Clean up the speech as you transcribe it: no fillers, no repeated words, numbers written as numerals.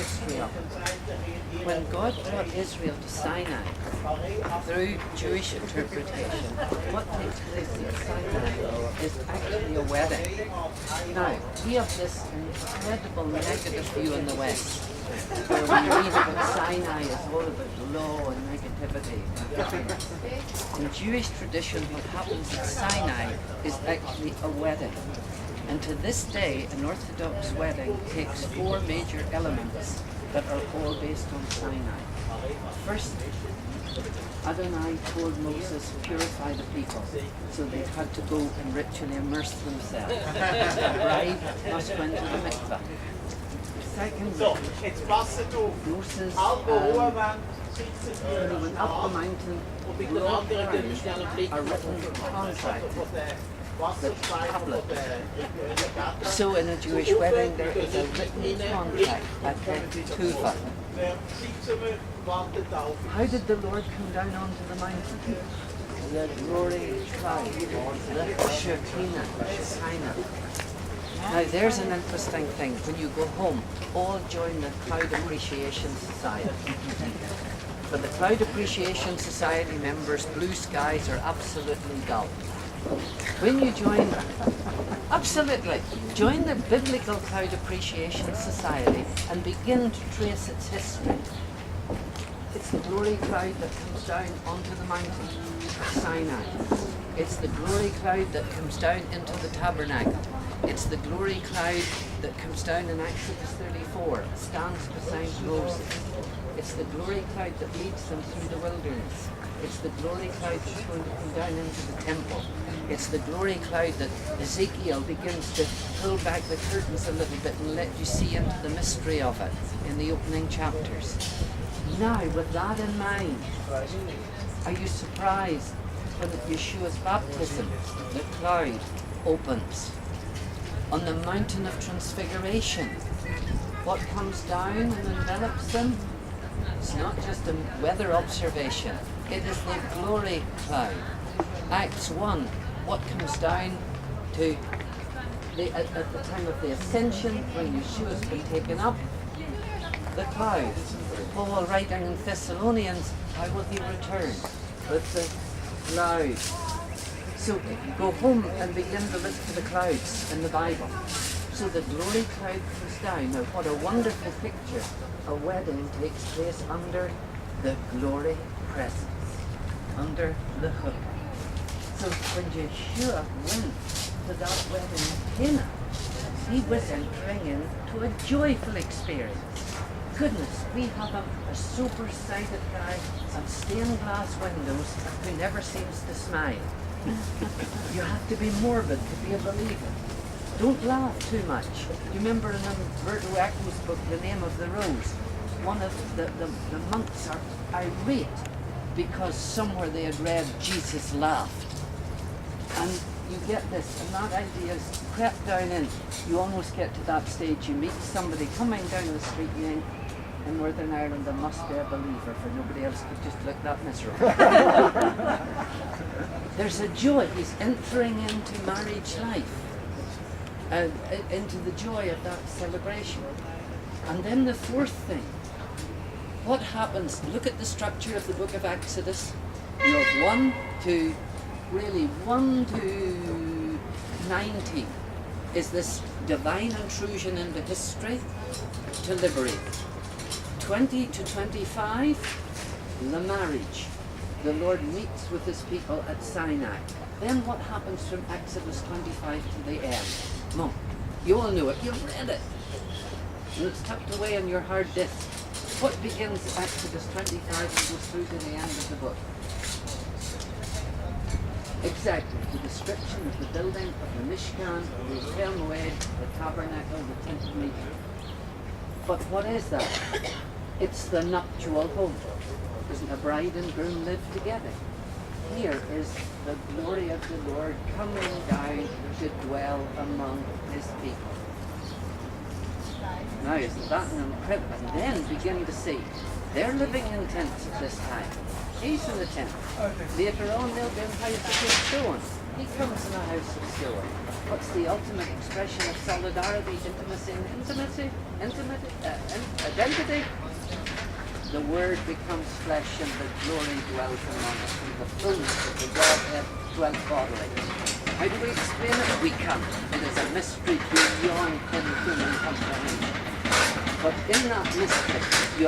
history of it. When God brought Israel to Sinai, through Jewish interpretation, what takes place at Sinai is actually a wedding. Now, we have this incredible negative view in the West, where we read about Sinai as all about law and negativity. In Jewish tradition, what happens at Sinai is actually a wedding. And to this day, an Orthodox wedding takes four major elements that are all based on Sinai. First, Adonai told Moses, purify the people. So they had to go and ritually immerse themselves. The bride must go into the mikveh. Second, Moses when he went up the mountain, brought down a written contract, the tablet. So in a Jewish wedding there is a written contract at the tuvah. How did the Lord come down onto the mountain? The glory cloud, the Shekinah. Now there's an interesting thing. When you go home, all join the Cloud Appreciation Society. For the Cloud Appreciation Society members, blue skies are absolutely dull. When you join the Biblical Cloud Appreciation Society and begin to trace its history. It's the glory cloud that comes down onto the mountain, Sinai. It's the glory cloud that comes down into the tabernacle. It's the glory cloud that comes down in Exodus 34, stands beside Moses. It's the glory cloud that leads them through the wilderness. It's the glory cloud that's going to come down into the temple. It's the glory cloud that Ezekiel begins to pull back the curtains a little bit and let you see into the mystery of it in the opening chapters. Now, with that in mind, are you surprised when at Yeshua's baptism, the cloud opens? On the mountain of transfiguration, what comes down and envelops them? It's not just a weather observation, it is the glory cloud. Acts 1, what comes down to at the time of the ascension, when Yeshua's been taken up? The cloud. Paul writing in Thessalonians, how will he return? With the cloud. So go home and begin to look for the clouds in the Bible. So the glory cloud comes down. Now what a wonderful picture. A wedding takes place under the glory presence, under the hook. So when Yeshua went to that wedding in Cana, he was entering into a joyful experience. Goodness, we have a sober-sighted guy on stained glass windows who never seems to smile. You have to be morbid to be a believer. Don't laugh too much. You remember in Umberto Eco's book, The Name of the Rose, one of the monks are irate because somewhere they had read Jesus laughed. And you get this, and that idea is crept down in. You almost get to that stage, you meet somebody coming down the street and in Northern Ireland there must be a believer, for nobody else could just look that miserable. There's a joy. He's entering into marriage life, into the joy of that celebration. And then the fourth thing, what happens? Look at the structure of the book of Exodus. You have 1 to 19 is this divine intrusion into history to liberate. 20 to 25, the marriage. The Lord meets with his people at Sinai. Then what happens from Exodus 25 to the end? Mom, you all know it, you've read it. And it's tucked away on your hard disk. What begins Exodus 25 and goes through to the end of the book? Exactly, the description of the building of the Mishkan, the Tel Moed, the tabernacle, the tent of meeting. But what is that? It's the nuptial home. Isn't a bride and groom live together? Here is the glory of the Lord coming down to dwell among his people. Now, isn't that an incredible? And then begin to see, they're living in tents at this time. He's in a tent. Later on, they'll be in houses of stone. He comes in a house of stone. What's the ultimate expression of solidarity, intimacy, and identity, the Word becomes flesh and the glory dwells among us, and the fullness of the Godhead dwelt bodily. How do we explain it? We can't. It is a mystery beyond any human comprehension. But in that mystery, you